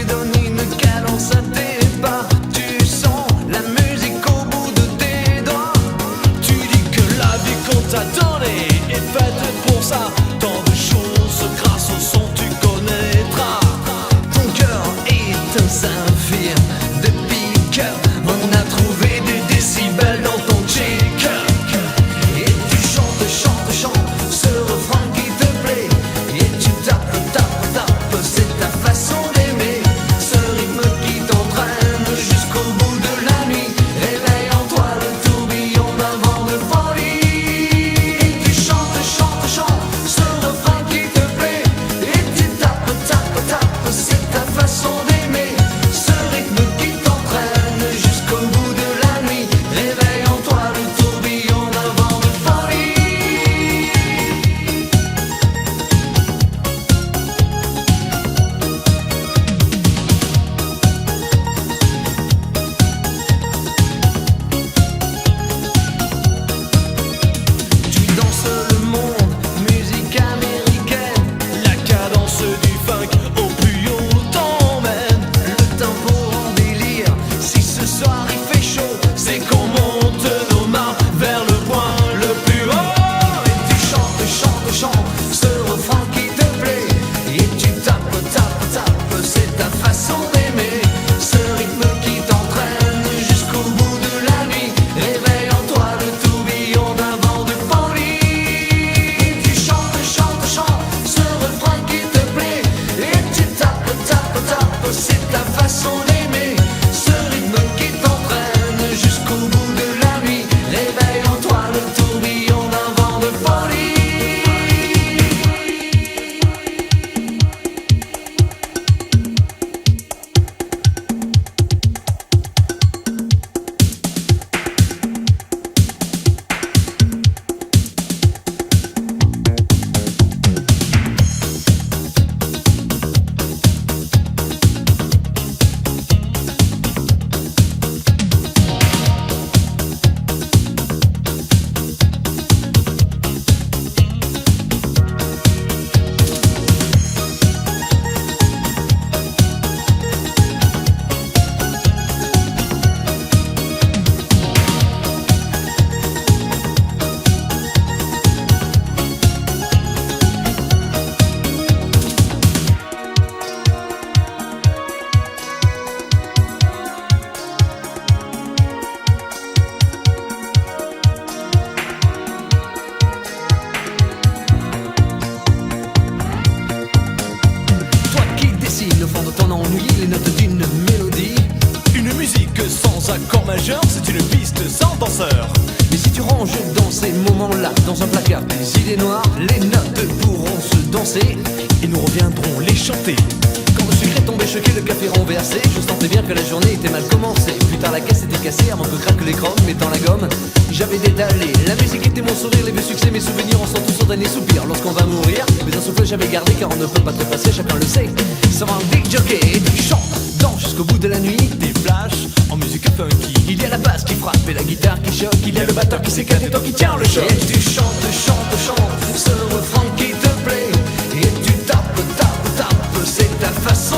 donne une cadence à tes pas. Tu sens la musique au bout de tes doigts. Tu dis que la vie qu'on t'a donnée est faite pour ça. Tant de choses grâce au son tu connaîtras. Ton cœur est un saphir de pique. On a trouvé des décibels dans ton chic. Et tu chantes, chantes, chantes ce refrain qui te plaît. Et tu tapes, tapes, tapes, c'est ta façon d'aimer. Ce rythme qui t'entraîne jusqu'au bout de la nuit. Réveille en toi le tourbillon d'un vent de folie. Et tu chantes, chantes, chantes ce refrain qui te plaît. Et tu tapes, tapes, tapes, c'est ta façon d'aimer. Ce rythme qui t'entraîne jusqu'au bout de la nuit. Réveille en toi le tourbillon d'un vent de folie. Tu danses le monde, musique américaine. La cadence du funk au plus haut t'emmène. Le tempo en délire, si ce soir il fait chaud, c'est qu'on monte nos mains vers le point le plus haut. Et tu chantes, chantes, chantes ce refrain qui te plaît. Et tu tapes, tapes, tapes, c'est ta façon d'aimer. Ce rythme qui t'entraîne jusqu'au bout de la nuit. Réveille en toi le tourbillon d'un vent de folie. Et tu chantes, chantes, chantes ce refrain qui te plaît. Et tu tapes, tapes, tapes, c'est ta façon d'aimer. Ce rythme qui t'entraîne jusqu'au bout de la nuit. Réveille en toi le tourbillon d'un vent de folie. Toi qui dessines au fond de ton ennui les notes d'une mélodie. Une musique sans accord majeur, c'est une piste sans danseur. Mais si tu ranges dans ces moments-là, dans un placard des idées noires, les notes pourront se danser Et nous reviendrons les chanter. Quand le sucre est tombé choqué, le café renversé, je sentais bien que la journée était mal commencée. Plus tard la caisse était cassée, avant que craque les chromes, mettant la gomme, j'avais détalé. La musique était mon sourire, les vieux succès, mes souvenirs, on sent tous son dernier soupir. Lorsqu'on va mourir, mais un souffle j'avais gardé, car on ne peut pas te passer, chacun le sait. Sans un big jockey, et tu chantes, danses jusqu'au bout de la nuit. Des flashs en musique funky. Il y a la basse qui frappe et la guitare qui choque. Il y a le batteur qui s'éclate et toi qui tiens le choc. Et tu chantes, chantes, chantes ce refrain qui te plaît. Et tu tapes, tapes, tapes, c'est ta façon